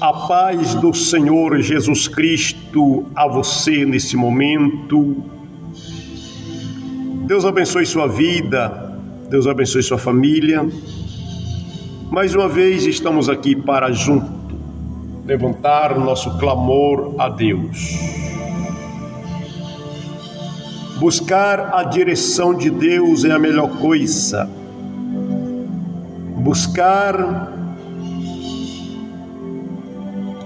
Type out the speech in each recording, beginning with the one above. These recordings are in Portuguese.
A paz do Senhor Jesus Cristo a você nesse momento. Deus abençoe sua vida, Deus abençoe sua família. Mais uma vez estamos aqui para junto levantar nosso clamor a Deus. Buscar a direção de Deus é a melhor coisa. Buscar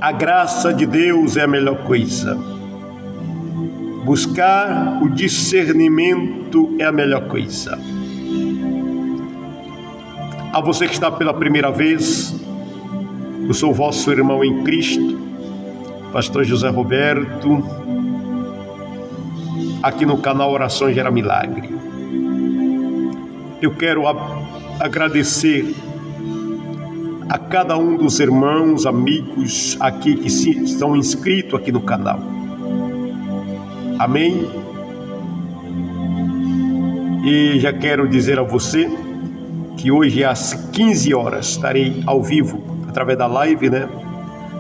a graça de Deus é a melhor coisa. Buscar o discernimento é a melhor coisa. A você que está pela primeira vez, eu sou o vosso irmão em Cristo, Pastor José Roberto, aqui no canal Oração Gera Milagre. Eu quero agradecer a cada um dos irmãos, amigos aqui que estão inscritos aqui no canal. Amém? E já quero dizer a você que hoje às 15 horas estarei ao vivo, através da live, né?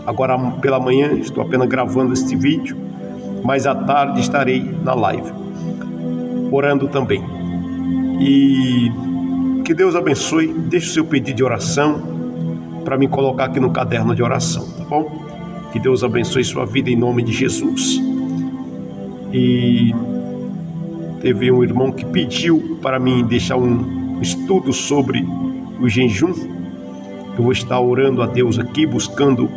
Agora pela manhã estou apenas gravando este vídeo, mas à tarde estarei na live, orando também. E que Deus abençoe, deixe o seu pedido de oração, para me colocar aqui no caderno de oração, tá bom? Que Deus abençoe sua vida em nome de Jesus. E teve um irmão que pediu para mim deixar um estudo sobre o jejum. Eu vou estar orando a Deus aqui, buscando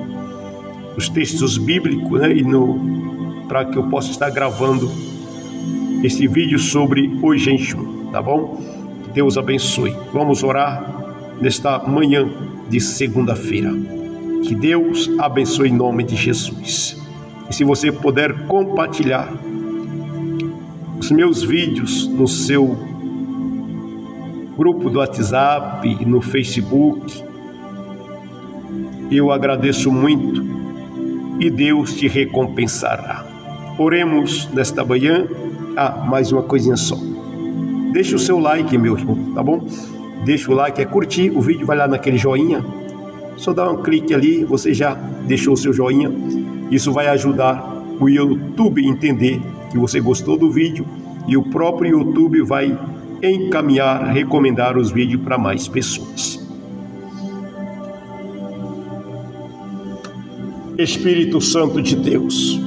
os textos bíblicos, né? Para que eu possa estar gravando esse vídeo sobre o jejum, tá bom? Que Deus abençoe. Vamos orar nesta manhã de segunda-feira. Que Deus abençoe em nome de Jesus. E se você puder compartilhar os meus vídeos no seu grupo do WhatsApp e no Facebook, eu agradeço muito e Deus te recompensará. Oremos nesta manhã. Mais uma coisinha só. Deixa o seu like, meu irmão, tá bom? Deixa o like, curtir o vídeo, vai lá naquele joinha, só dá um clique ali, você já deixou o seu joinha. Isso vai ajudar o YouTube a entender que você gostou do vídeo e o próprio YouTube vai encaminhar, recomendar os vídeos para mais pessoas. Espírito Santo de Deus,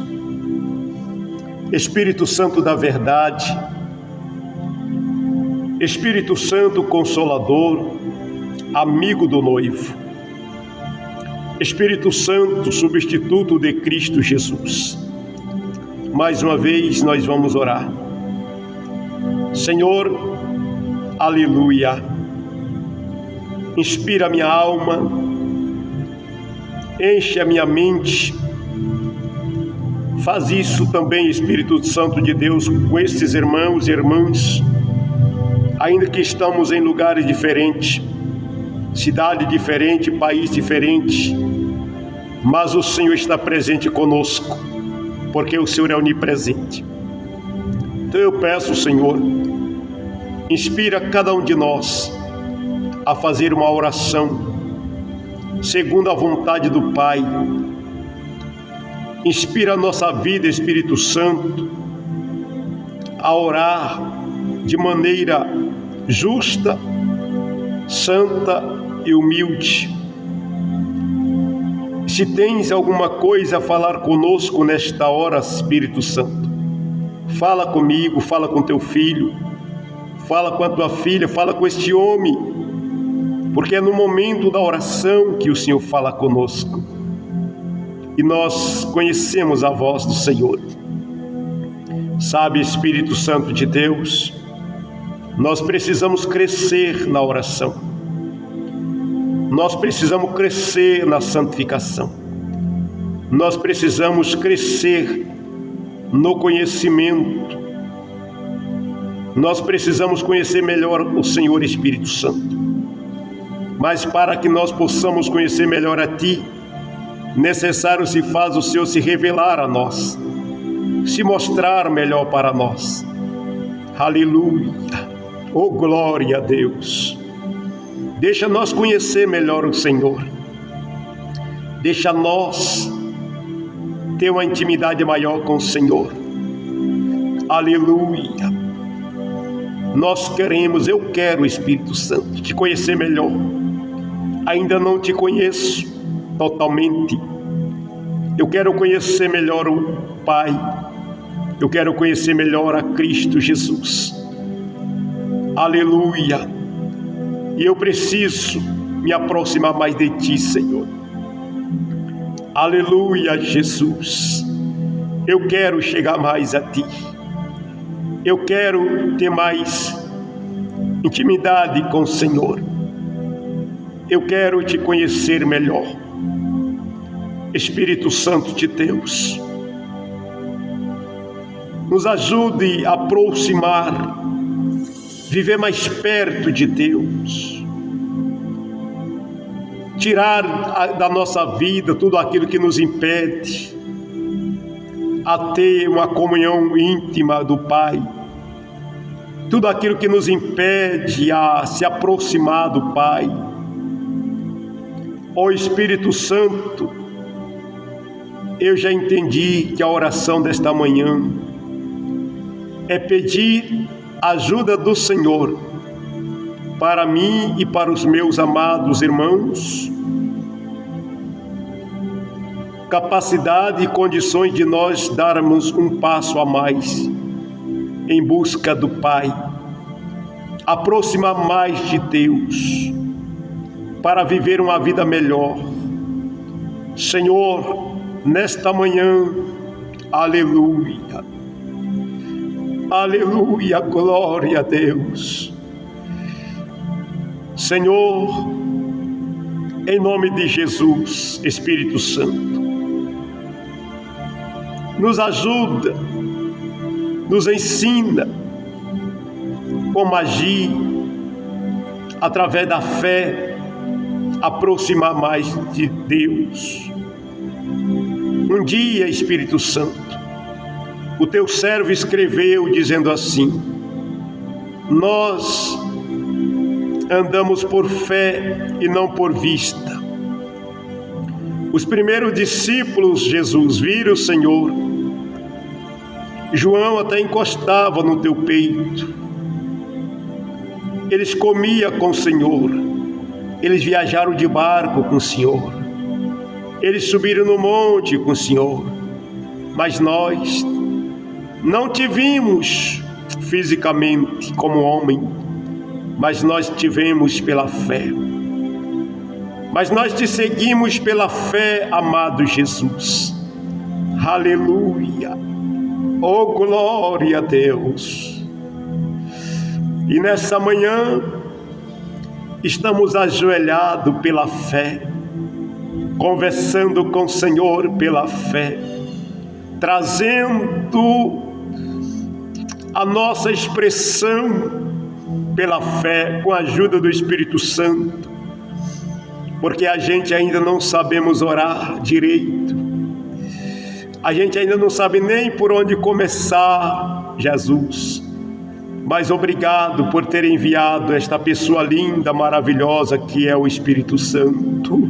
Espírito Santo da verdade, Espírito Santo Consolador, amigo do noivo, Espírito Santo substituto de Cristo Jesus, mais uma vez nós vamos orar. Senhor, aleluia, inspira a minha alma, enche a minha mente, faz isso também, Espírito Santo de Deus, com estes irmãos e irmãs, ainda que estamos em lugares diferentes, cidade diferente, país diferente, mas o Senhor está presente conosco, porque o Senhor é onipresente. Então eu peço, Senhor, inspira cada um de nós a fazer uma oração segundo a vontade do Pai. Inspira a nossa vida, Espírito Santo, a orar de maneira justa, santa e humilde. Se tens alguma coisa a falar conosco nesta hora, Espírito Santo, fala comigo, fala com teu filho, fala com a tua filha, fala com este homem, porque é no momento da oração que o Senhor fala conosco e nós conhecemos a voz do Senhor. Sabe, Espírito Santo de Deus, nós precisamos crescer na oração, nós precisamos crescer na santificação, nós precisamos crescer no conhecimento, nós precisamos conhecer melhor o Senhor Espírito Santo. Mas para que nós possamos conhecer melhor a Ti, necessário se faz o Senhor se revelar a nós, se mostrar melhor para nós. Aleluia, oh glória a Deus. Deixa nós conhecer melhor o Senhor. Deixa nós ter uma intimidade maior com o Senhor. Aleluia. Nós queremos, eu quero, Espírito Santo, te conhecer melhor. Ainda não te conheço totalmente. Eu quero conhecer melhor o Pai. Eu quero conhecer melhor a Cristo Jesus. Aleluia. E eu preciso me aproximar mais de ti, Senhor. Aleluia, Jesus. Eu quero chegar mais a ti. Eu quero ter mais intimidade com o Senhor. Eu quero te conhecer melhor. Espírito Santo de Deus, nos ajude a aproximar, viver mais perto de Deus. Tirar da nossa vida tudo aquilo que nos impede a ter uma comunhão íntima do Pai, tudo aquilo que nos impede a se aproximar do Pai. Ó Espírito Santo, eu já entendi que a oração desta manhã é pedir ajuda do Senhor para mim e para os meus amados irmãos, capacidade e condições de nós darmos um passo a mais em busca do Pai, aproximar mais de Deus, para viver uma vida melhor. Senhor, nesta manhã, aleluia, aleluia, glória a Deus. Senhor, em nome de Jesus, Espírito Santo, nos ajuda, nos ensina como agir através da fé, aproximar mais de Deus. Um dia, Espírito Santo, o teu servo escreveu dizendo assim: nós andamos por fé e não por vista. Os primeiros discípulos, Jesus, viram o Senhor. João até encostava no teu peito. Eles comiam com o Senhor. Eles viajaram de barco com o Senhor. Eles subiram no monte com o Senhor. Mas nós não te vimos fisicamente como homem, mas nós te vemos pela fé. Mas nós te seguimos pela fé, amado Jesus. Aleluia. Oh, glória a Deus. E nessa manhã estamos ajoelhados pela fé, conversando com o Senhor pela fé, trazendo a nossa expressão pela fé, com a ajuda do Espírito Santo, porque a gente ainda não sabemos orar direito, a gente ainda não sabe nem por onde começar, Jesus, mas obrigado por ter enviado esta pessoa linda, maravilhosa que é o Espírito Santo.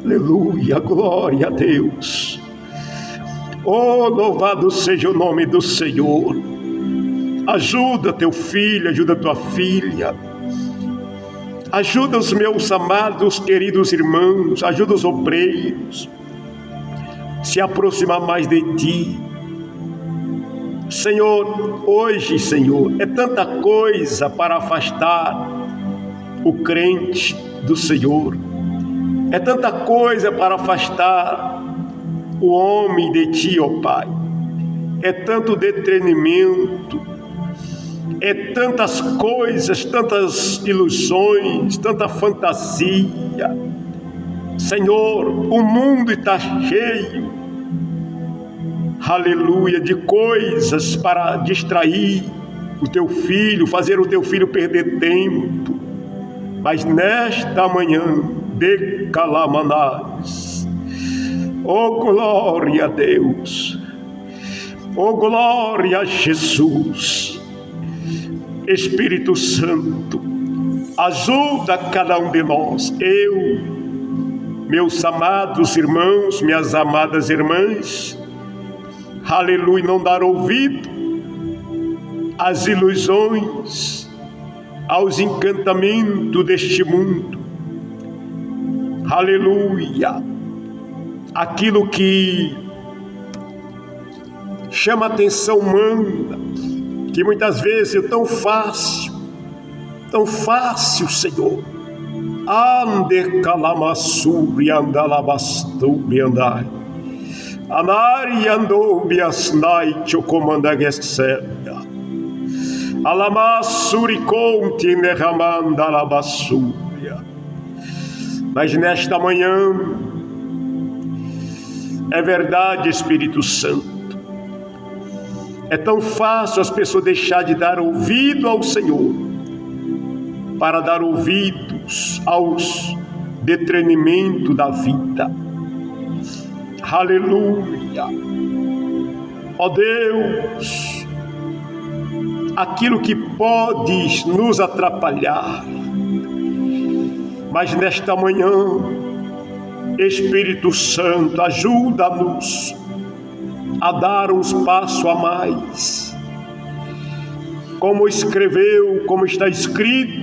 Aleluia, glória a Deus. Oh, louvado seja o nome do Senhor. Ajuda teu filho, ajuda tua filha, ajuda os meus amados, queridos irmãos, ajuda os obreiros, se aproximar mais de ti. Senhor, hoje, Senhor, é tanta coisa para afastar o crente do Senhor, é tanta coisa para afastar o homem de ti, ó Pai, é tanto detenimento, é tantas coisas, tantas ilusões, tanta fantasia. Senhor, o mundo está cheio, aleluia, de coisas para distrair o teu filho, fazer o teu filho perder tempo. Mas nesta manhã, de Calamanás, oh glória a Deus, oh glória a Jesus, Espírito Santo, ajuda cada um de nós, meus amados irmãos, minhas amadas irmãs, aleluia, não dar ouvido às ilusões, aos encantamentos deste mundo, aleluia, aquilo que chama a atenção humana, que muitas vezes é tão fácil, Senhor. Ande calamassuri andalabasturi andai, anari andou biasnai chocomanda gesselia, alamassuri conte nerramanda alabassúria. Mas nesta manhã, é verdade, Espírito Santo, é tão fácil as pessoas deixar de dar ouvido ao Senhor para dar ouvidos aos detenimentos da vida. Aleluia! Ó Deus, aquilo que pode nos atrapalhar, mas nesta manhã, Espírito Santo, ajuda-nos a dar uns passos a mais, como está escrito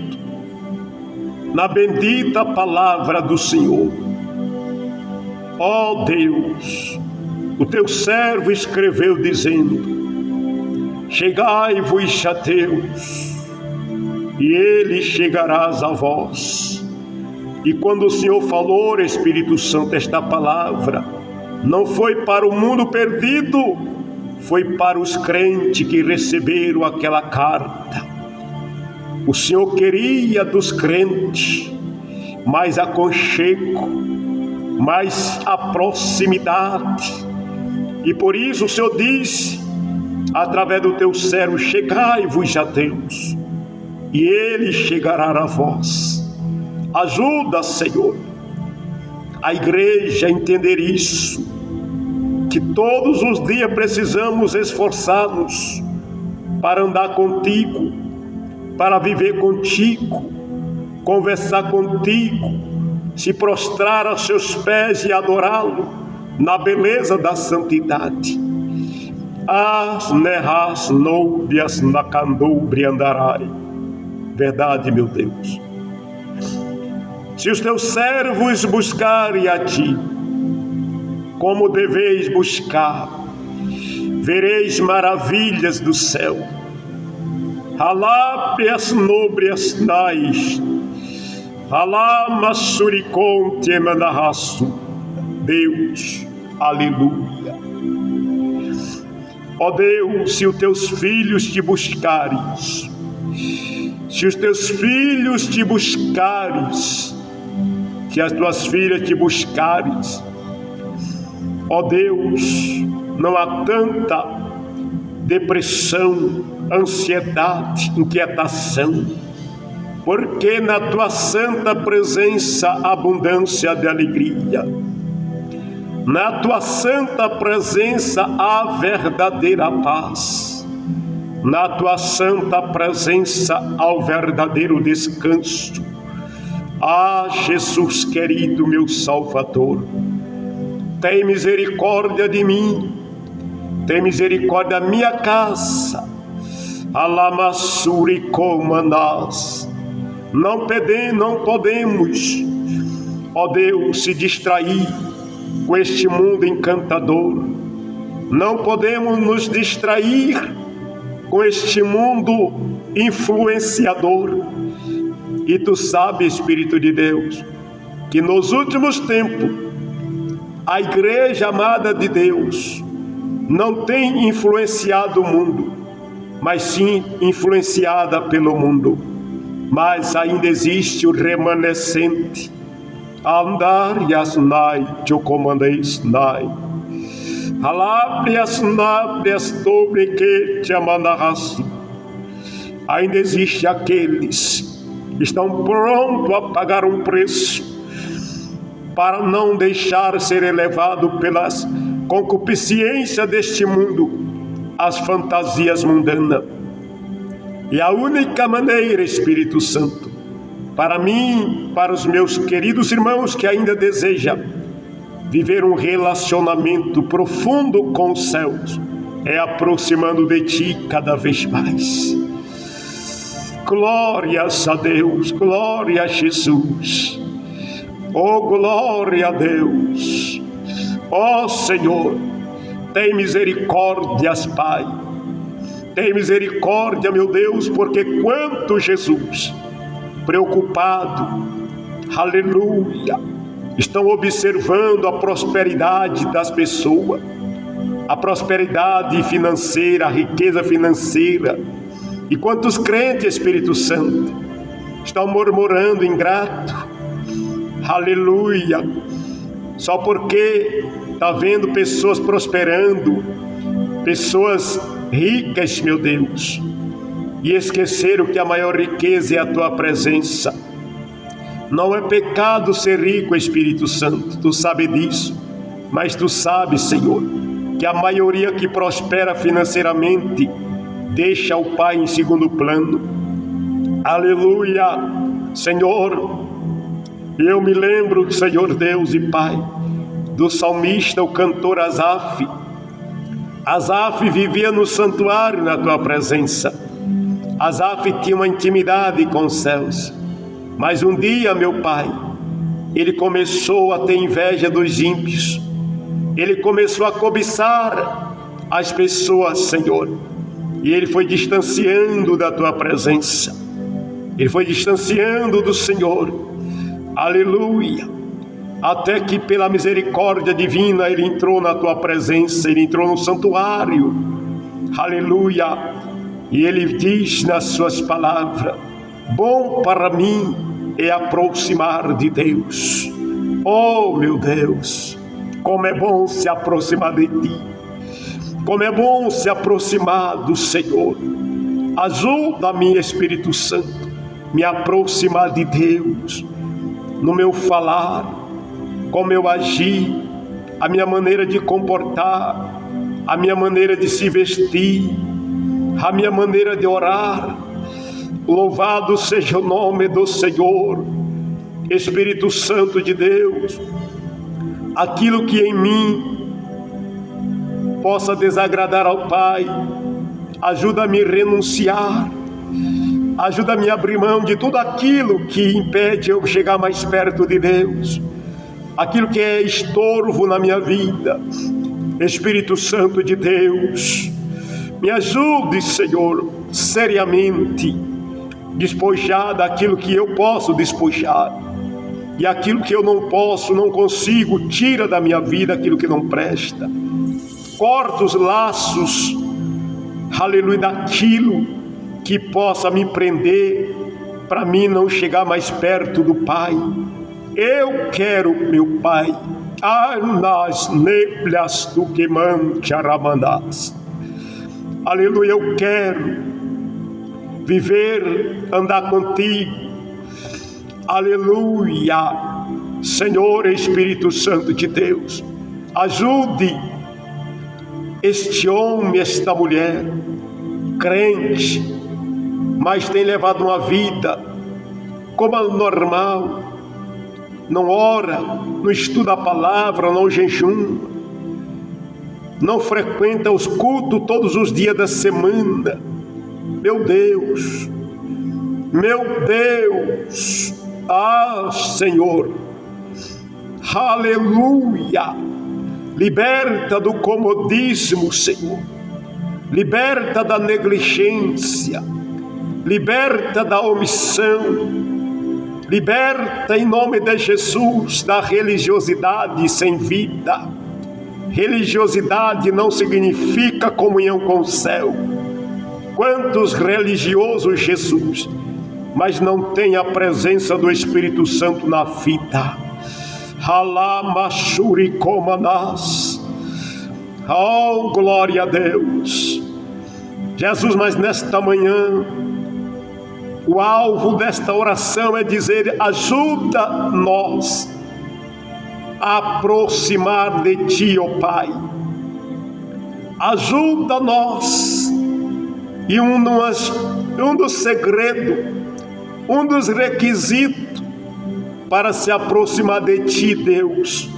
na bendita palavra do Senhor. Ó Deus, o teu servo escreveu dizendo: chegai-vos a Deus, e ele chegarás a vós. E quando o Senhor falou, Espírito Santo, esta palavra, não foi para o mundo perdido, foi para os crentes que receberam aquela carta. O Senhor queria dos crentes mais aconchego, mais a proximidade. E por isso o Senhor diz, através do teu servo: chegai-vos a Deus, e ele chegará a vós. Ajuda, Senhor, a igreja a entender isso, que todos os dias precisamos esforçar-nos para andar contigo, para viver contigo, conversar contigo, se prostrar aos seus pés e adorá-lo na beleza da santidade. As nerras nóbias na candobre andarai. Verdade, meu Deus. Se os teus servos buscarem a ti, como deveis buscar, vereis maravilhas do céu. Aláprias nóbrias nais, alamassuriconte emanarraço. Deus, aleluia. Ó Deus, se os teus filhos te buscares, se os teus filhos te buscares, se as tuas filhas te buscares, ó Deus, não há tanta depressão, ansiedade, inquietação, porque na tua santa presença há abundância de alegria. Na tua santa presença há verdadeira paz. Na tua santa presença há o verdadeiro descanso. Ah, Jesus querido, meu Salvador, tem misericórdia de mim, tem misericórdia da minha casa. Alamassuri comandas. Não podemos, ó Deus, se distrair com este mundo encantador. Não podemos nos distrair com este mundo influenciador. E tu sabes, Espírito de Deus, que nos últimos tempos a igreja amada de Deus não tem influenciado o mundo, mas sim influenciada pelo mundo. Mas ainda existe o remanescente. Andar yasnai, chocomandeis nai. Alábrias nábrias dobre que te amanarraço. Ainda existe aqueles que estão prontos a pagar um preço para não deixar ser elevado pelas concupiscências deste mundo, as fantasias mundanas. E a única maneira, Espírito Santo, Para mim, para os meus queridos irmãos que ainda desejam viver um relacionamento profundo com os céus, é aproximando de Ti cada vez mais. Glórias a Deus, glória a Jesus. Oh, glória a Deus. Oh, Senhor, tem misericórdias, Pai. Tem misericórdia, meu Deus, porque quanto Jesus, preocupado, aleluia, estão observando a prosperidade das pessoas, a prosperidade financeira, a riqueza financeira. E quantos crentes, Espírito Santo, estão murmurando, ingrato, aleluia, só porque está vendo pessoas prosperando, pessoas ricas, meu Deus, e esqueceram que a maior riqueza é a Tua presença. Não é pecado ser rico, Espírito Santo, Tu sabe disso, mas Tu sabes, Senhor, que a maioria que prospera financeiramente deixa o Pai em segundo plano. Aleluia, Senhor. Eu me lembro, Senhor Deus e Pai, do salmista, o cantor Asaf. Asaf vivia no santuário na Tua presença. Asaf tinha uma intimidade com os céus. Mas um dia, meu Pai, ele começou a ter inveja dos ímpios. Ele começou a cobiçar as pessoas, Senhor. E ele foi distanciando da Tua presença. Ele foi distanciando do Senhor. Aleluia. Até que pela misericórdia divina ele entrou na Tua presença. Ele entrou no santuário. Aleluia. E ele diz nas suas palavras: bom para mim é aproximar de Deus. Oh, meu Deus, como é bom se aproximar de Ti. Como é bom se aproximar do Senhor. Ajuda-me, Espírito Santo, me aproximar de Deus, no meu falar, como eu agir, a minha maneira de comportar, a minha maneira de se vestir, a minha maneira de orar. Louvado seja o nome do Senhor. Espírito Santo de Deus, aquilo que em mim possa desagradar ao Pai, ajuda-me a renunciar, ajuda-me a abrir mão de tudo aquilo que impede eu chegar mais perto de Deus, aquilo que é estorvo na minha vida. Espírito Santo de Deus, me ajude, Senhor, seriamente, despojar daquilo que eu posso despojar, e aquilo que eu não posso, não consigo, tira da minha vida aquilo que não presta. Corta os laços, aleluia, daquilo que possa me prender, para mim não chegar mais perto do Pai. Eu quero, meu Pai, nas neblias do que mancharamandás. Aleluia, eu quero viver, andar contigo. Aleluia, Senhor Espírito Santo de Deus, ajude este homem, esta mulher, crente, mas tem levado uma vida como a normal, não ora, não estuda a palavra, não jejum, não frequenta os cultos todos os dias da semana. Meu Deus, Senhor, aleluia, liberta do comodismo, Senhor, liberta da negligência, liberta da omissão, liberta em nome de Jesus da religiosidade sem vida. Religiosidade não significa comunhão com o céu. Quantos religiosos, Jesus, mas não tem a presença do Espírito Santo na vida. Halamashurikomanás. Oh, glória a Deus. Jesus, mas nesta manhã, o alvo desta oração é dizer: ajuda-nos a aproximar de Ti, ó Pai. Ajuda-nos. E um dos segredos Um dos requisitos para se aproximar de Ti, Deus,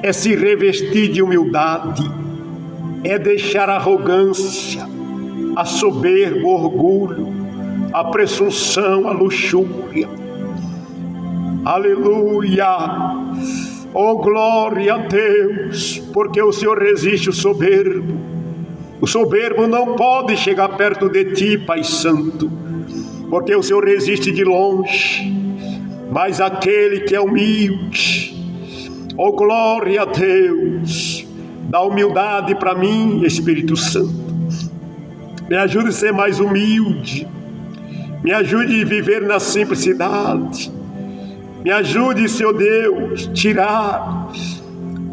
é se revestir de humildade, é deixar a arrogância, a soberba, o orgulho, a presunção, a luxúria. Aleluia! Oh, glória a Deus, porque o Senhor resiste o soberbo. O soberbo não pode chegar perto de Ti, Pai Santo, porque o Senhor resiste de longe. Mas aquele que é humilde, oh, glória a Deus, dá humildade para mim, Espírito Santo. Me ajude a ser mais humilde, me ajude a viver na simplicidade, me ajude, Senhor Deus, tirar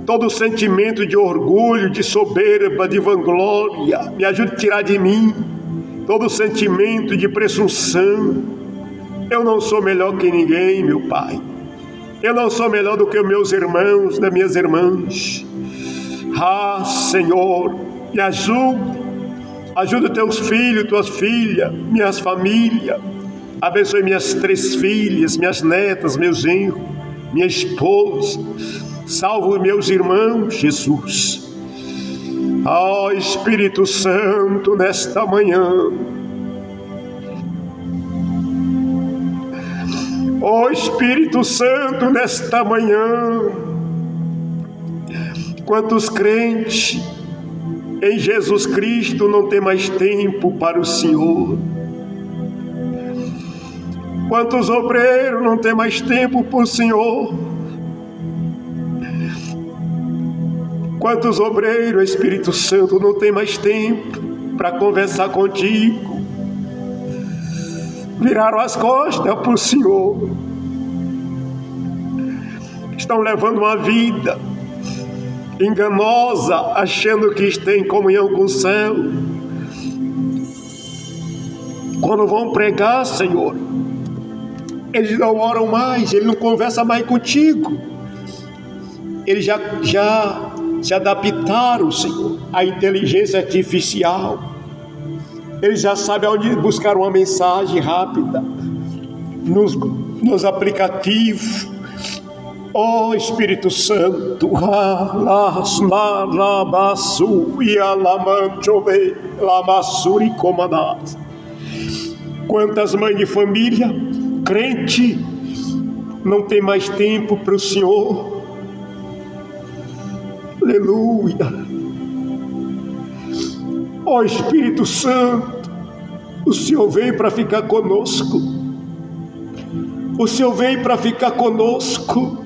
todo o sentimento de orgulho, de soberba, de vanglória. Me ajude a tirar de mim todo o sentimento de presunção. Eu não sou melhor que ninguém, meu Pai. Eu não sou melhor do que os meus irmãos, das minhas irmãs. Ah, Senhor, me ajude. Ajuda teus filhos, tuas filhas, minhas famílias. Abençoe minhas 3 filhas, minhas netas, meus genros, minha esposa. Salve meus irmãos, Jesus. Ó Espírito Santo, nesta manhã. Ó Espírito Santo, nesta manhã. Quantos crentes em Jesus Cristo não tem mais tempo para o Senhor? Quantos obreiros não tem mais tempo para o Senhor? Quantos obreiros, Espírito Santo, não tem mais tempo para conversar contigo? Viraram as costas para o Senhor. Estão levando uma vida enganosa, achando que está em comunhão com o céu. Quando vão pregar, Senhor, eles não oram mais, eles não conversam mais contigo. Eles já se adaptaram, Senhor, à inteligência artificial. Eles já sabem onde buscar uma mensagem rápida nos aplicativos. Ó Espírito Santo, quantas mães de família, crente, não tem mais tempo para o Senhor. Aleluia. Ó Espírito Santo, o Senhor veio para ficar conosco. O Senhor veio para ficar conosco.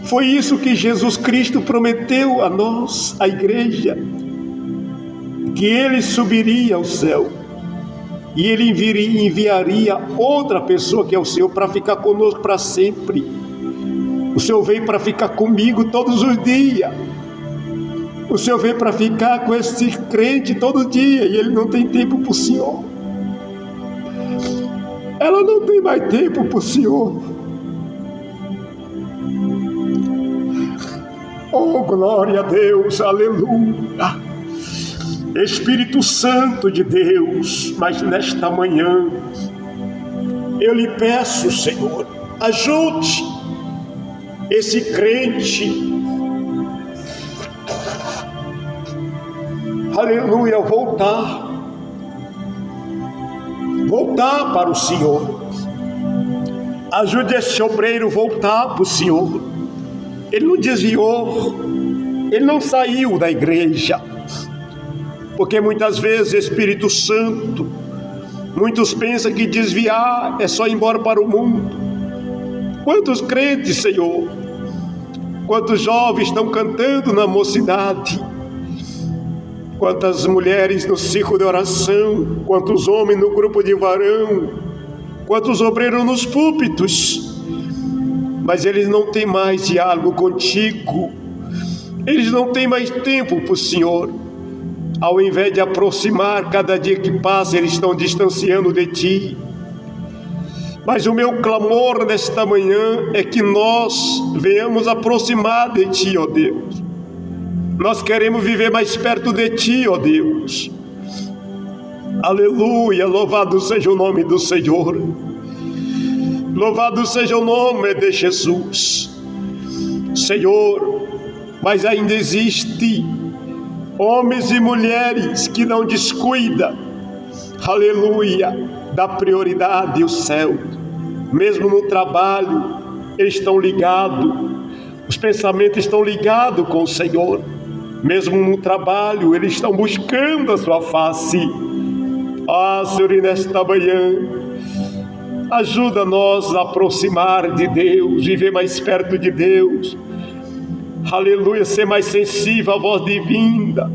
Foi isso que Jesus Cristo prometeu a nós, a igreja, que Ele subiria ao céu e Ele enviaria outra pessoa que é o Senhor para ficar conosco para sempre. O Senhor veio para ficar comigo todos os dias. O Senhor veio para ficar com esse crente todo dia e ele não tem tempo para o Senhor. Ela não tem mais tempo para o Senhor. Oh, glória a Deus, aleluia. Espírito Santo de Deus, mas nesta manhã eu lhe peço, Senhor, ajude esse crente, aleluia, voltar para o Senhor. Ajude esse obreiro a voltar para o Senhor. Ele não desviou, ele não saiu da igreja, porque muitas vezes, Espírito Santo, muitos pensam que desviar é só ir embora para o mundo. Quantos crentes, Senhor, quantos jovens estão cantando na mocidade, quantas mulheres no círculo de oração, quantos homens no grupo de varão, quantos obreiros nos púlpitos, mas eles não têm mais diálogo contigo, eles não têm mais tempo para o Senhor. Ao invés de aproximar, cada dia que passa eles estão distanciando de Ti. Mas o meu clamor nesta manhã é que nós venhamos aproximar de Ti, ó Deus. Nós queremos viver mais perto de Ti, ó Deus. Aleluia, louvado seja o nome do Senhor. Louvado seja o nome de Jesus. Senhor, mas ainda existe homens e mulheres que não descuidam, aleluia, da prioridade o céu. Mesmo no trabalho, eles estão ligados, os pensamentos estão ligados com o Senhor. Mesmo no trabalho, eles estão buscando a sua face. Senhor, e nesta manhã, ajuda-nos a aproximar de Deus, viver mais perto de Deus. Aleluia, ser mais sensível à voz divina,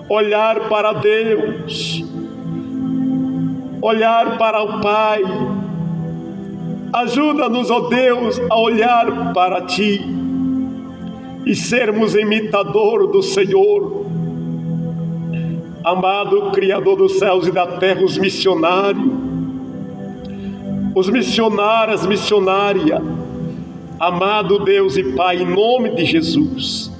olhar para Deus, olhar para o Pai. Ajuda-nos, ó Deus, a olhar para Ti e sermos imitador do Senhor. Amado Criador dos céus e da terra, os missionários, as missionárias, amado Deus e Pai, em nome de Jesus.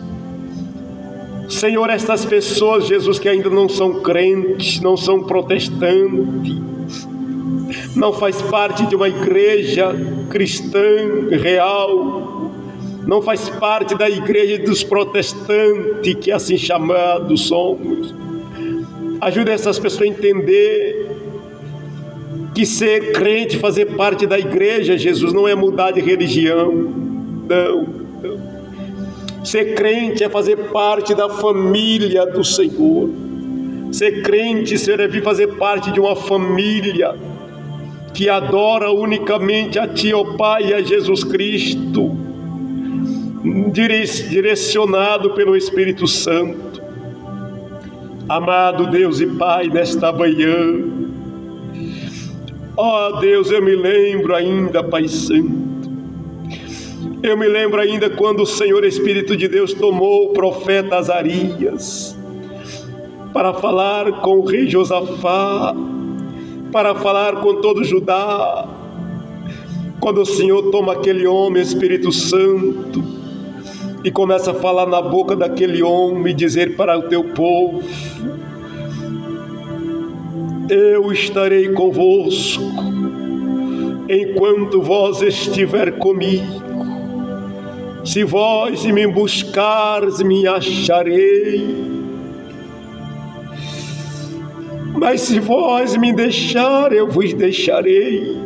Senhor, estas pessoas, Jesus, que ainda não são crentes, não são protestantes, não faz parte de uma igreja cristã real, não faz parte da igreja dos protestantes, que assim chamados somos. Ajuda essas pessoas a entender que ser crente, fazer parte da igreja, Jesus, não é mudar de religião. Não. Ser crente é fazer parte da família do Senhor. Ser crente, Senhor, é vir fazer parte de uma família que adora unicamente a Ti, ó Pai, e a Jesus Cristo, direcionado pelo Espírito Santo. Amado Deus e Pai, nesta manhã, ó Deus, eu me lembro ainda, Pai Santo, eu me lembro ainda quando o Senhor Espírito de Deus tomou o profeta Azarias para falar com o rei Josafá, para falar com todo Judá. Quando o Senhor toma aquele homem, Espírito Santo, e começa a falar na boca daquele homem e dizer para o teu povo: eu estarei convosco enquanto vós estiver comigo. Se vós me buscares, me acharei. Mas se vós me deixar, eu vos deixarei.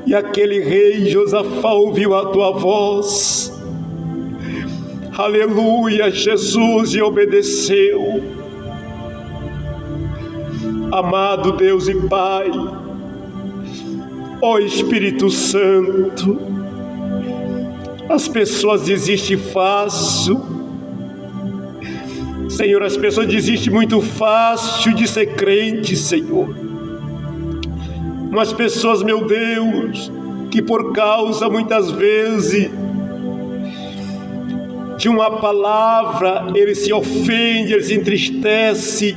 E aquele rei Josafá ouviu a tua voz, aleluia, Jesus, e obedeceu. Amado Deus e Pai, ó Espírito Santo, as pessoas desistem fácil, Senhor, as pessoas desistem muito fácil de ser crente, Senhor. Umas pessoas, meu Deus, que por causa muitas vezes de uma palavra, ele se ofende, ele se entristece.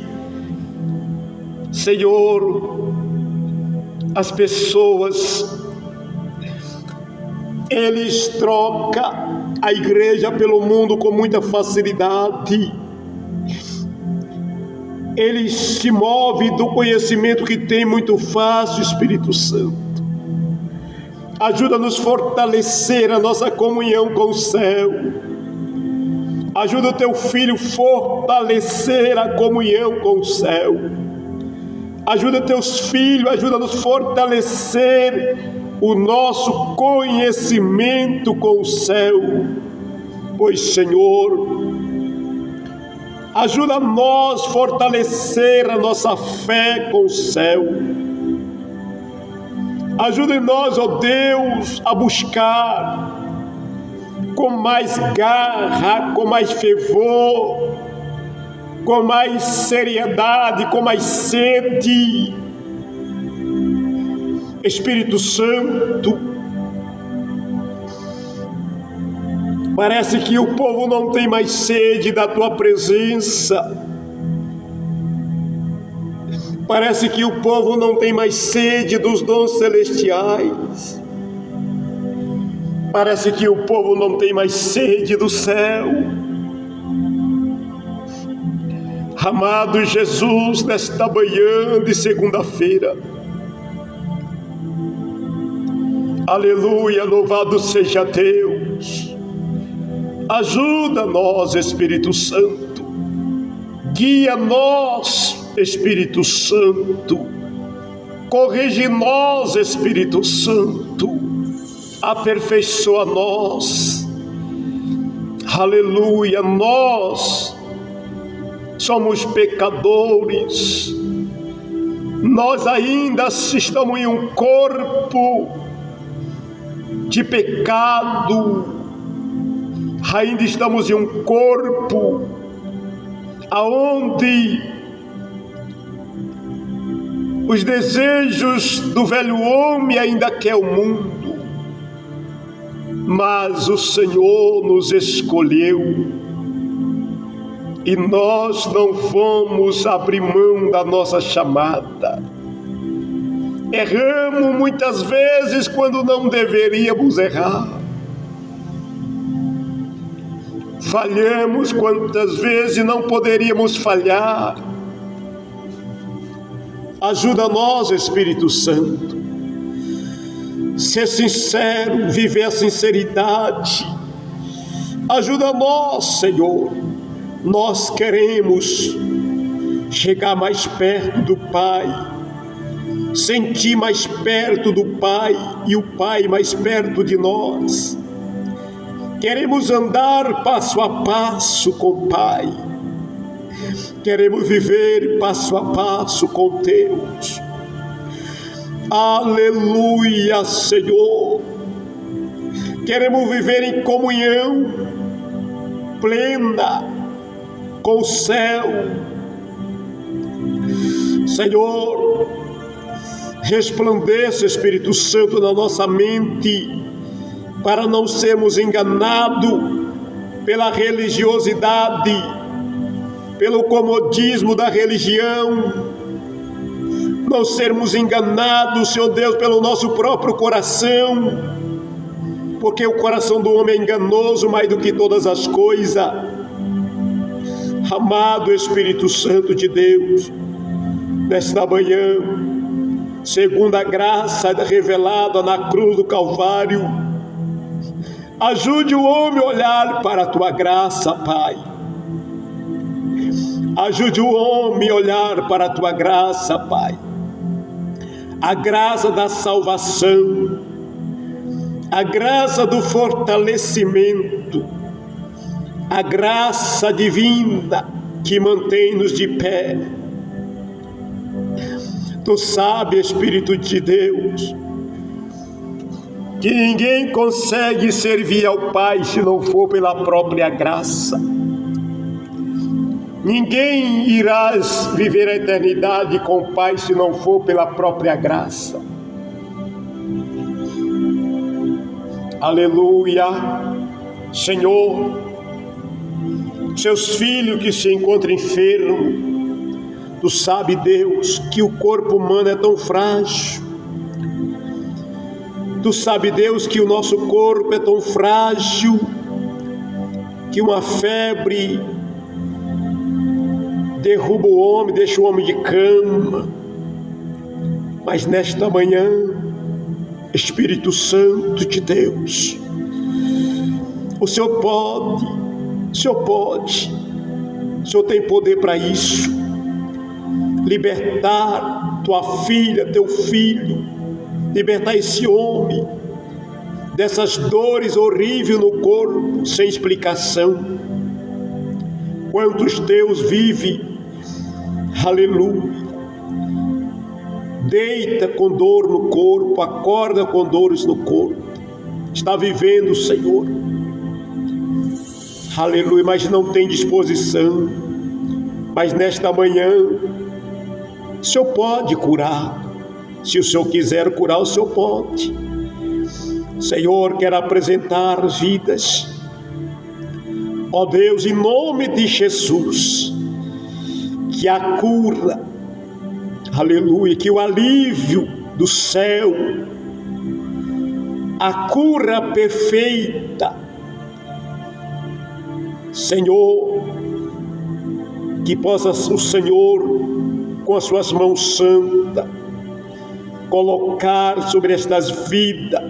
Senhor, as pessoas, eles trocam a igreja pelo mundo com muita facilidade. Eles se movem do conhecimento que tem muito fácil, Espírito Santo. Ajuda-nos a fortalecer a nossa comunhão com o céu. Ajuda o teu filho a fortalecer a comunhão com o céu. Ajuda teus filhos, ajuda-nos a fortalecer o nosso conhecimento com o céu. Pois, Senhor, ajuda nós a fortalecer a nossa fé com o céu. Ajuda-nos, ó Deus, a buscar com mais garra, com mais fervor, com mais seriedade, com mais sede. Espírito Santo, parece que o povo não tem mais sede da tua presença. Parece que o povo não tem mais sede dos dons celestiais. Parece que o povo não tem mais sede do céu. Amado Jesus, nesta manhã de segunda-feira, aleluia, louvado seja Deus. Ajuda-nos, Espírito Santo, guia-nos, Espírito Santo, corrige-nos, Espírito Santo, aperfeiçoa-nos, aleluia. Nós somos pecadores, nós ainda estamos em um corpo de pecado, ainda estamos em um corpo aonde os desejos do velho homem ainda quer o mundo, mas o Senhor nos escolheu e nós não vamos abrir mão da nossa chamada. Erramos muitas vezes quando não deveríamos errar. Falhamos quantas vezes não poderíamos falhar. Ajuda-nos, Espírito Santo. Ser sincero, viver a sinceridade. Ajuda-nos, Senhor. Nós queremos chegar mais perto do Pai, sentir mais perto do Pai e o Pai mais perto de nós. Queremos andar passo a passo com o Pai. Queremos viver passo a passo com Deus. Aleluia, Senhor. Queremos viver em comunhão plena com o céu. Senhor, resplandeça, Espírito Santo, na nossa mente, para não sermos enganados pela religiosidade, pelo comodismo da religião, não sermos enganados, Senhor Deus, pelo nosso próprio coração, porque o coração do homem é enganoso mais do que todas as coisas. Amado Espírito Santo de Deus, nesta manhã, segundo a graça revelada na cruz do Calvário, ajude o homem a olhar para a Tua graça, Pai. Ajude o homem a olhar para a Tua graça, Pai. A graça da salvação, a graça do fortalecimento, a graça divina que mantém-nos de pé. Tu sabes, Espírito de Deus, que ninguém consegue servir ao Pai se não for pela própria graça. Ninguém irá viver a eternidade com o Pai se não for pela própria graça. Aleluia. Senhor, seus filhos que se encontram enfermos, Tu sabe, Deus, que o corpo humano é tão frágil. Tu sabe, Deus, que o nosso corpo é tão frágil, que uma febre derruba o homem, deixa o homem de cama. Mas nesta manhã, Espírito Santo de Deus, o Senhor pode, o Senhor tem poder para isso. Libertar tua filha, teu filho, libertar esse homem dessas dores horríveis no corpo, sem explicação. Quantos teus vivem, aleluia, deita com dor no corpo, acorda com dores no corpo, está vivendo, Senhor, aleluia, mas não tem disposição. Mas nesta manhã, o Senhor pode curar. Se o Senhor quiser curar, o Senhor pode. Senhor, quero apresentar vidas, ó Deus, em nome de Jesus, que a cura, aleluia, que o alívio do céu, a cura perfeita, Senhor, que possa o Senhor, com as suas mãos santas, colocar sobre estas vidas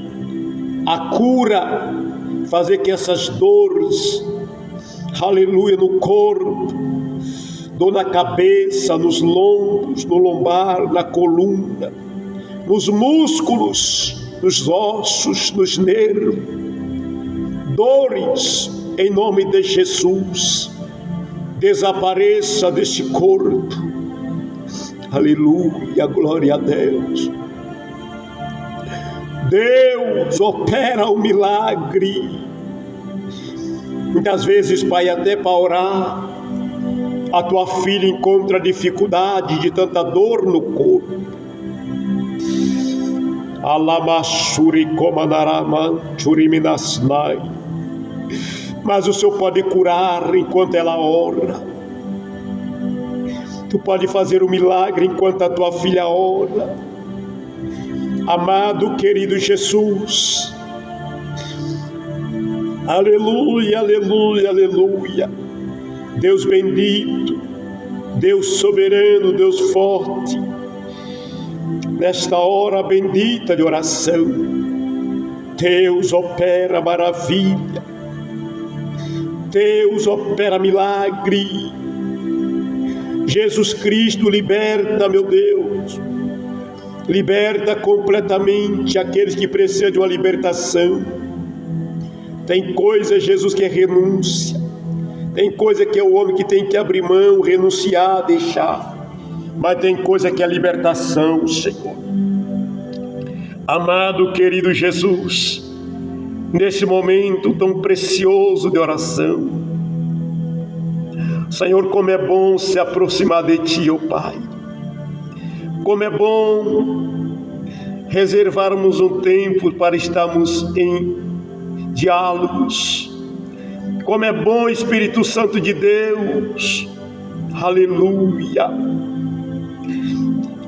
a cura, fazer que essas dores, aleluia, no corpo, dor na cabeça, nos lombos, no lombar, na coluna, nos músculos, nos ossos, nos nervos, dores, em nome de Jesus, desapareça deste corpo. Aleluia, glória a Deus. Deus opera o milagre. Muitas vezes, Pai, até para orar, a tua filha encontra dificuldade de tanta dor no corpo. Alamassuri komanaraman churiminasnai. Mas o Senhor pode curar enquanto ela ora. Tu pode fazer um milagre enquanto a tua filha ora. Amado, querido Jesus. Aleluia, aleluia, aleluia. Deus bendito, Deus soberano, Deus forte. Nesta hora bendita de oração, Deus opera maravilha. Deus opera milagre. Jesus Cristo liberta, meu Deus. Liberta completamente aqueles que precisam de uma libertação. Tem coisa, Jesus, que é renúncia. Tem coisa que é o homem que tem que abrir mão, renunciar, deixar. Mas tem coisa que é libertação, Senhor. Amado, querido Jesus, nesse momento tão precioso de oração, Senhor, como é bom se aproximar de Ti, ó Pai. Como é bom reservarmos um tempo para estarmos em diálogos. Como é bom, Espírito Santo de Deus, aleluia,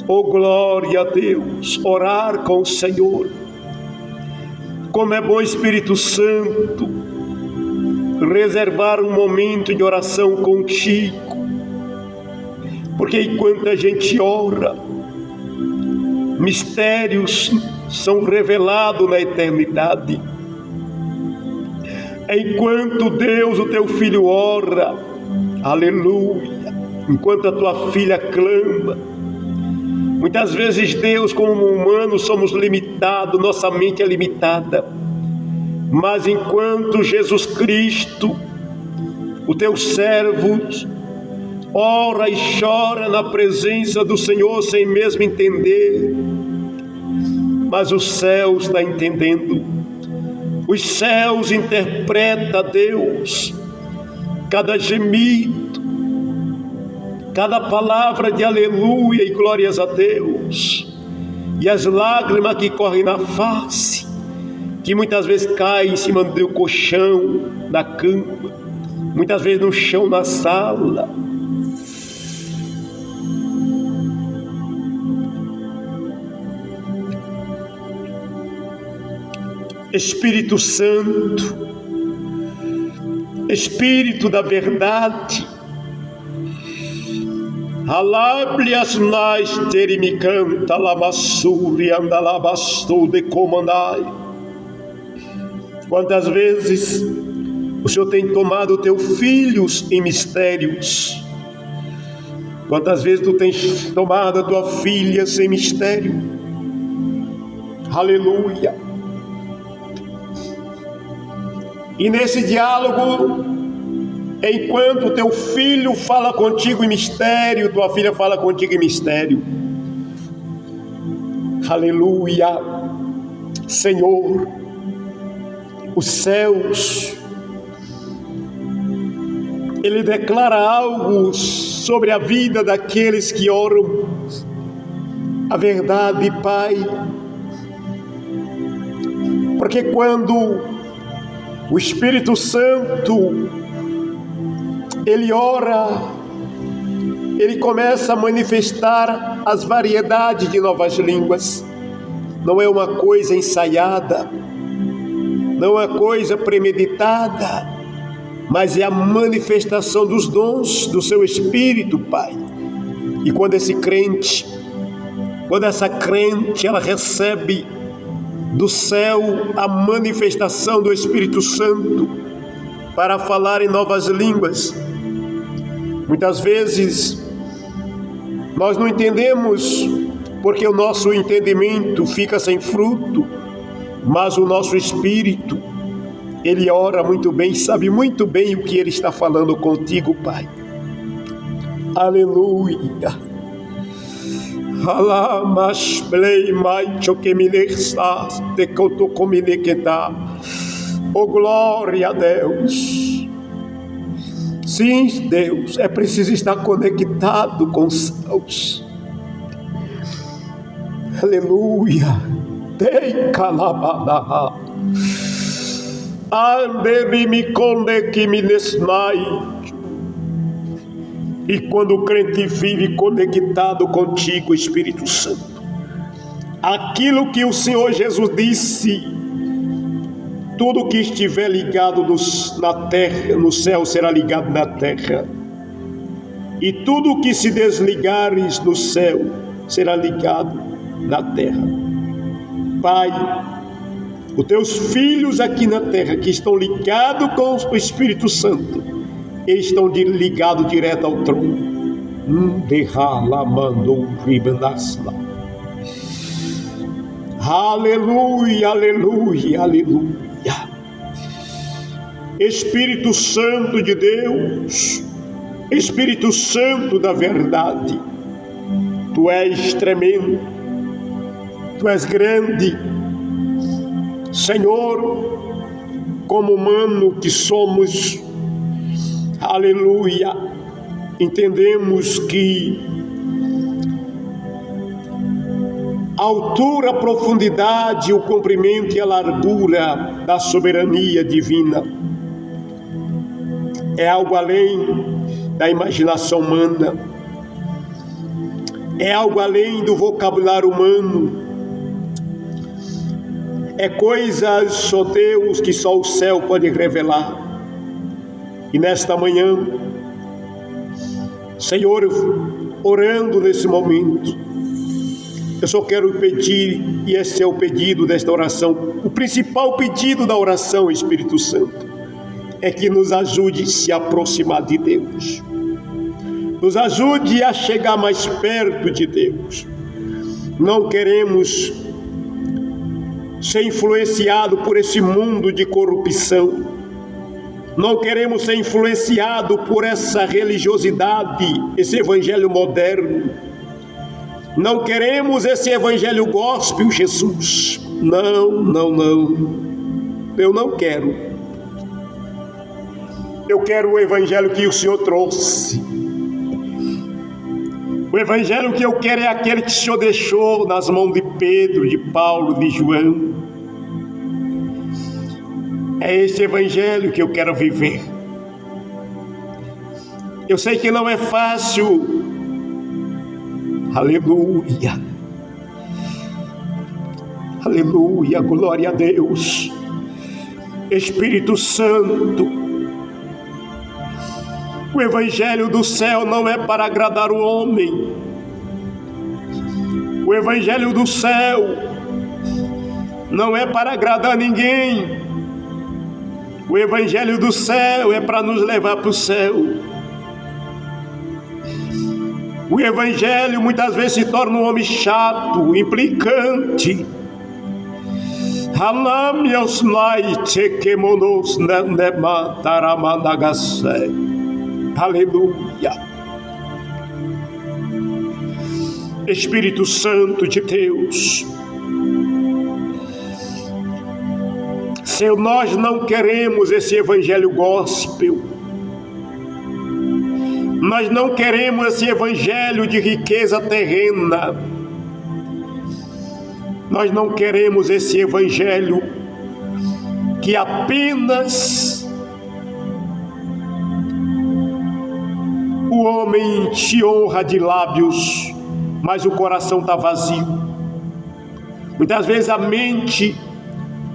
oh glória a Deus, orar com o Senhor. Como é bom, Espírito Santo, reservar um momento de oração contigo, porque enquanto a gente ora, mistérios são revelados na eternidade. Enquanto Deus, o teu filho, ora, aleluia, enquanto a tua filha clama, muitas vezes, Deus, como humanos, somos limitados, nossa mente é limitada, mas enquanto Jesus Cristo, o teu servo, ora e chora na presença do Senhor sem mesmo entender, mas o céu está entendendo. Os céus interpretam, Deus, cada gemido, cada palavra de aleluia e glórias a Deus, e as lágrimas que correm na face, que muitas vezes caem em cima do colchão, na cama, muitas vezes no chão, na sala. Espírito Santo, Espírito da verdade, alablias nais terimicanta lamassuri andalabastou de comandai. Quantas vezes o Senhor tem tomado teus filhos em mistérios? Quantas vezes tu tens tomado a tua filha sem mistério? Aleluia. E nesse diálogo, enquanto teu filho fala contigo em mistério, tua filha fala contigo em mistério. Aleluia. Senhor, os céus, Ele declara algo sobre a vida daqueles que oram. A verdade, Pai, porque quando o Espírito Santo, Ele ora, Ele começa a manifestar as variedades de novas línguas. Não é uma coisa ensaiada, não é coisa premeditada, mas é a manifestação dos dons do seu Espírito, Pai. E quando essa crente, ela recebe do céu a manifestação do Espírito Santo para falar em novas línguas, muitas vezes nós não entendemos, porque o nosso entendimento fica sem fruto, mas o nosso espírito, ele ora muito bem, sabe muito bem o que ele está falando contigo, Pai. Aleluia. Oh, glória a Deus. Sim, Deus, é preciso estar conectado com os céus. Aleluia. Dei calabada. Ande me conde que me desmai. E quando o crente vive conectado contigo, Espírito Santo, aquilo que o Senhor Jesus disse, tudo que estiver ligado na terra, no céu, será ligado na terra. E tudo que se desligares no céu, será ligado na terra. Pai, os teus filhos aqui na terra, que estão ligados com o Espírito Santo, eles estão ligados direto ao trono. Aleluia, aleluia, aleluia. Espírito Santo de Deus, Espírito Santo da verdade, Tu és tremendo, Tu és grande, Senhor. Como humano que somos, aleluia, entendemos que a altura, a profundidade, o comprimento e a largura da soberania divina é algo além da imaginação humana, é algo além do vocabulário humano, é coisas, ó Deus, que só o céu pode revelar. E nesta manhã, Senhor, orando nesse momento, eu só quero pedir, e esse é o pedido desta oração, o principal pedido da oração, Espírito Santo, é que nos ajude a se aproximar de Deus, nos ajude a chegar mais perto de Deus. Não queremos ser influenciado por esse mundo de corrupção, não queremos ser influenciado por essa religiosidade, esse evangelho moderno, não queremos esse evangelho gospel, Jesus. Não, eu não quero. Eu quero o evangelho que o Senhor trouxe. O evangelho que eu quero é aquele que o Senhor deixou nas mãos de Pedro, de Paulo, de João. É esse evangelho que eu quero viver. Eu sei que não é fácil. Aleluia. Aleluia, glória a Deus. Espírito Santo, o evangelho do céu não é para agradar o homem. O evangelho do céu não é para agradar ninguém. O evangelho do céu é para nos levar para o céu. O evangelho muitas vezes se torna um homem chato, implicante. Aleluia. Espírito Santo de Deus, se nós não queremos esse evangelho gospel, nós não queremos esse evangelho de riqueza terrena, nós não queremos esse evangelho que apenas o homem te honra de lábios, mas o coração está vazio. Muitas vezes a mente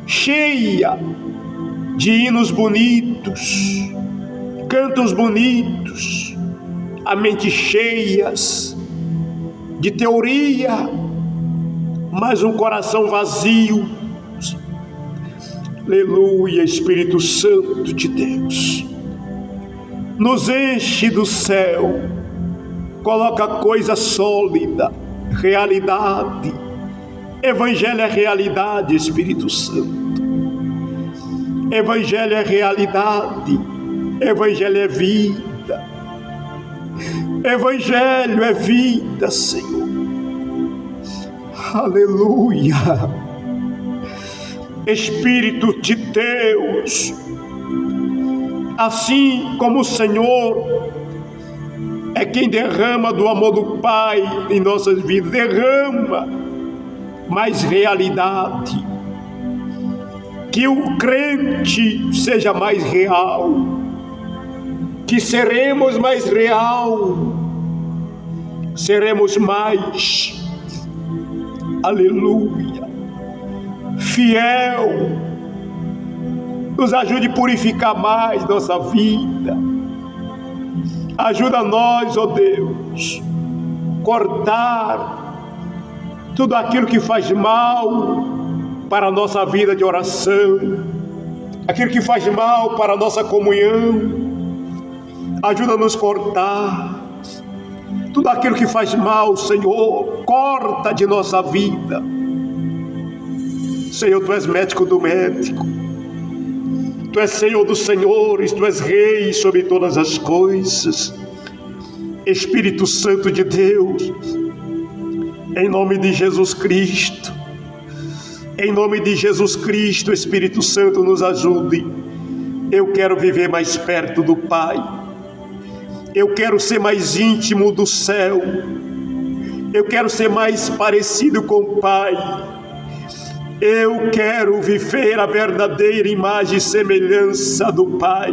cheia de hinos bonitos, cantos bonitos, a mente cheias de teoria, mas um coração vazio. Aleluia, Espírito Santo de Deus, nos enche do céu, coloca coisa sólida, realidade. Evangelho é realidade, Espírito Santo. Evangelho é realidade. Evangelho é vida. Evangelho é vida, Senhor. Aleluia. Espírito de Deus, assim como o Senhor é quem derrama do amor do Pai em nossas vidas, derrama mais realidade, que o crente seja mais real, que seremos mais real, seremos mais, aleluia, fiel. Nos ajude a purificar mais nossa vida. Ajuda nós, ó Deus, cortar tudo aquilo que faz mal para a nossa vida de oração, aquilo que faz mal para a nossa comunhão. Ajuda a nos cortar tudo aquilo que faz mal, Senhor, corta de nossa vida. Senhor, Tu és médico do médico, Tu és Senhor dos senhores, Tu és Rei sobre todas as coisas. Espírito Santo de Deus, em nome de Jesus Cristo, em nome de Jesus Cristo, Espírito Santo, nos ajude. Eu quero viver mais perto do Pai, eu quero ser mais íntimo do céu, eu quero ser mais parecido com o Pai. Eu quero viver a verdadeira imagem e semelhança do Pai.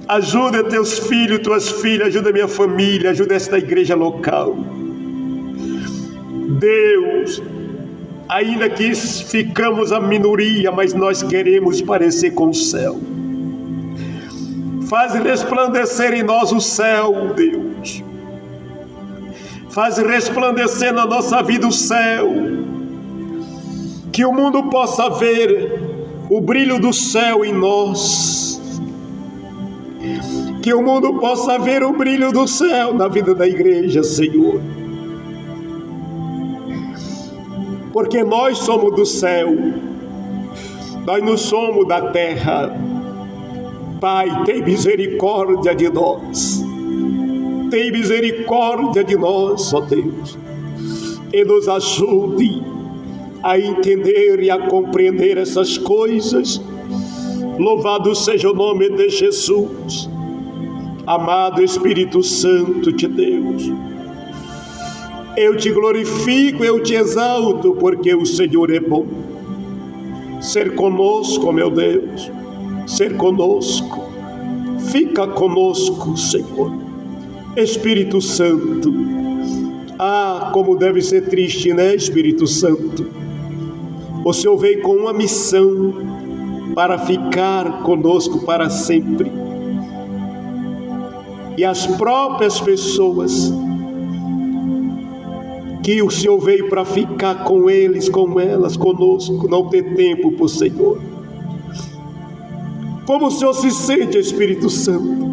Ajuda teus filhos, tuas filhas, ajuda minha família, ajuda esta igreja local. Deus, ainda que ficamos a minoria, mas nós queremos parecer com o céu. Faz resplandecer em nós o céu, Deus. Faz resplandecer na nossa vida o céu. Que o mundo possa ver o brilho do céu em nós. Que o mundo possa ver o brilho do céu na vida da igreja, Senhor. Porque nós somos do céu, nós não somos da terra. Pai, tem misericórdia de nós. Tem misericórdia de nós, ó Deus. E nos ajude a entender e a compreender essas coisas. Louvado seja o nome de Jesus. Amado Espírito Santo de Deus, eu te glorifico, eu te exalto, porque o Senhor é bom. Ser conosco, meu Deus, ser conosco, fica conosco, Senhor. Espírito Santo, como deve ser triste, né, Espírito Santo? O Senhor veio com uma missão para ficar conosco para sempre. E as próprias pessoas que o Senhor veio para ficar com eles, com elas, conosco, não ter tempo para o Senhor. Como o Senhor se sente, Espírito Santo,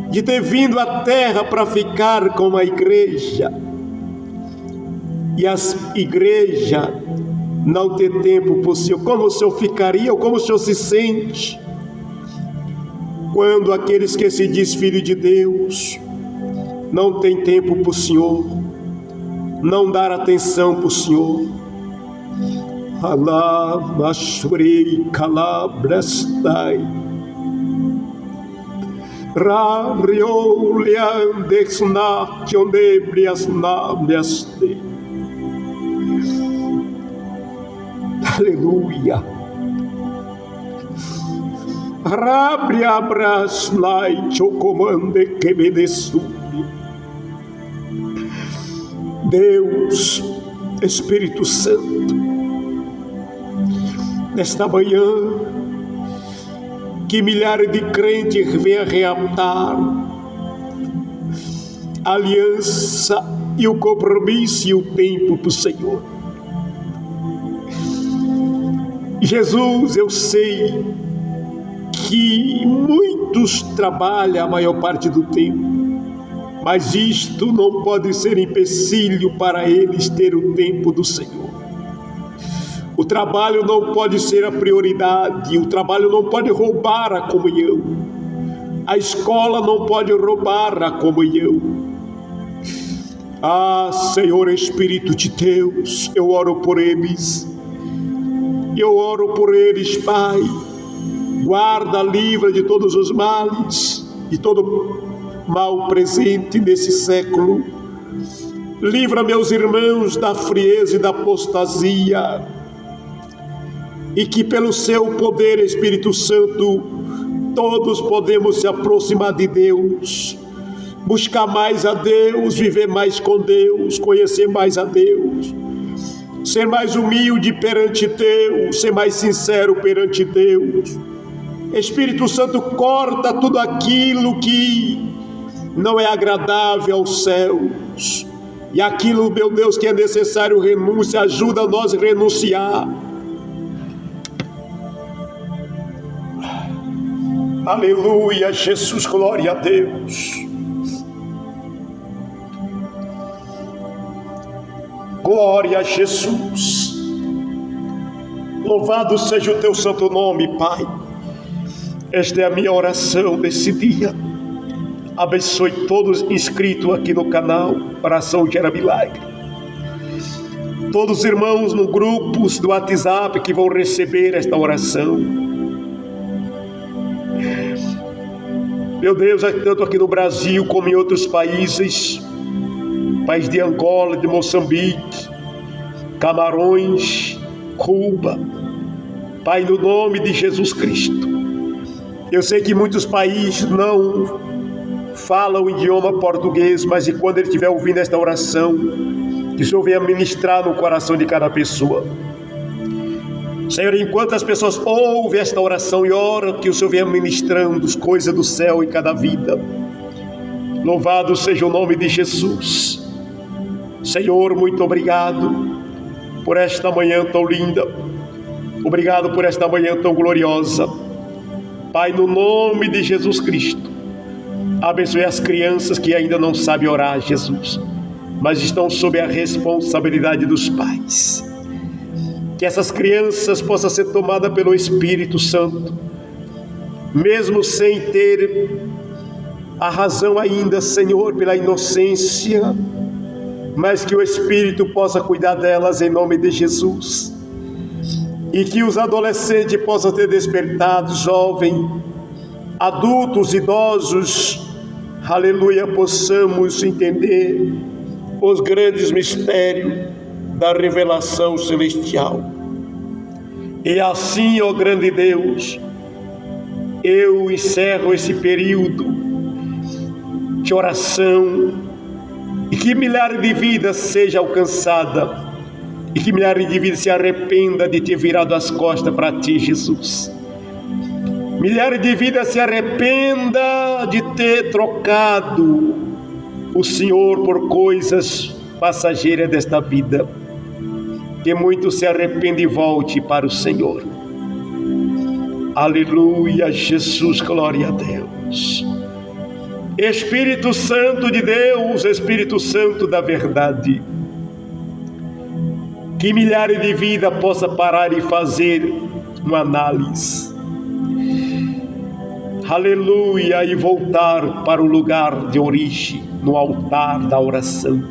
de ter vindo à terra para ficar com a igreja, e as igrejas não ter tempo para o Senhor? Como o Senhor ficaria, ou como o Senhor se sente quando aqueles que se diz filho de Deus não tem tempo para o Senhor, não dar atenção para o Senhor? Alabashurei calabrastai Rabrioliandexna kiondebriasnabriaste. Aleluia. Rabriabrasnai chocomande que me dessume. Deus, Espírito Santo, nesta manhã que milhares de crentes venham reatar a aliança e o compromisso e o tempo para o Senhor. Jesus, eu sei que muitos trabalham a maior parte do tempo, mas isto não pode ser empecilho para eles ter o tempo do Senhor. O trabalho não pode ser a prioridade, o trabalho não pode roubar a comunhão, a escola não pode roubar a comunhão. Ah, Senhor Espírito de Deus, eu oro por eles, Pai. Guarda, livra de todos os males, de todo mal presente nesse século. Livra meus irmãos da frieza e da apostasia, e que pelo seu poder, Espírito Santo, todos podemos se aproximar de Deus, buscar mais a Deus, viver mais com Deus, conhecer mais a Deus, ser mais humilde perante Deus, ser mais sincero perante Deus. Espírito Santo, corta tudo aquilo que não é agradável aos céus, e aquilo, meu Deus, que é necessário renúncia, ajuda nós a renunciar. Aleluia, Jesus, glória a Deus. Glória a Jesus. Louvado seja o teu santo nome, Pai. Esta é a minha oração desse dia. Abençoe todos inscritos aqui no canal Oração Gera Milagre. Todos os irmãos no grupos do WhatsApp que vão receber esta oração. Meu Deus, tanto aqui no Brasil como em outros países, país de Angola, de Moçambique, Camarões, Cuba. Pai, no nome de Jesus Cristo. Eu sei que muitos países não falam o idioma português, mas e quando ele estiver ouvindo esta oração, que o Senhor venha ministrar no coração de cada pessoa. Senhor, enquanto as pessoas ouvem esta oração e oram, que o Senhor venha ministrando as coisas do céu em cada vida. Louvado seja o nome de Jesus. Senhor, muito obrigado por esta manhã tão linda. Obrigado por esta manhã tão gloriosa. Pai, no nome de Jesus Cristo, abençoe as crianças que ainda não sabem orar, Jesus, mas estão sob a responsabilidade dos pais. Que essas crianças possam ser tomadas pelo Espírito Santo, mesmo sem ter a razão ainda, Senhor, pela inocência, mas que o Espírito possa cuidar delas em nome de Jesus. E que os adolescentes possam ter despertado, jovens, adultos, idosos, aleluia, possamos entender os grandes mistérios da revelação celestial. E assim, ó grande Deus, eu encerro esse período de oração, e que milhares de vidas sejam alcançadas, e que milhares de vidas se arrependam de ter virado as costas para Ti, Jesus. Milhares de vidas se arrependam de ter trocado o Senhor por coisas passageiras desta vida. Que muito se arrependa e volte para o Senhor. Aleluia, Jesus, glória a Deus. Espírito Santo de Deus, Espírito Santo da verdade, que milhares de vidas possa parar e fazer uma análise, aleluia, e voltar para o lugar de origem, no altar da oração.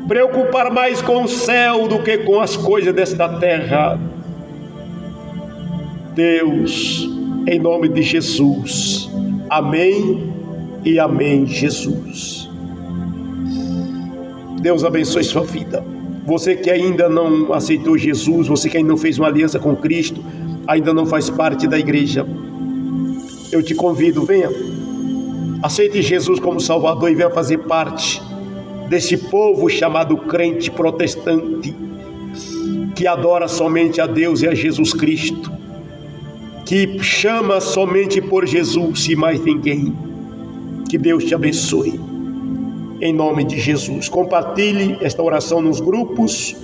Preocupar mais com o céu do que com as coisas desta terra. Deus, em nome de Jesus, amém e amém, Jesus. Deus abençoe sua vida. Você que ainda não aceitou Jesus, você que ainda não fez uma aliança com Cristo, ainda não faz parte da igreja, eu te convido, venha, aceite Jesus como Salvador e venha fazer parte desse povo chamado crente protestante, que adora somente a Deus e a Jesus Cristo. que chama somente por Jesus e mais ninguém. Que Deus te abençoe. Em nome de Jesus. Compartilhe esta oração nos grupos.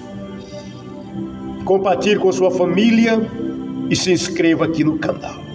Compartilhe com sua família e se inscreva aqui no canal.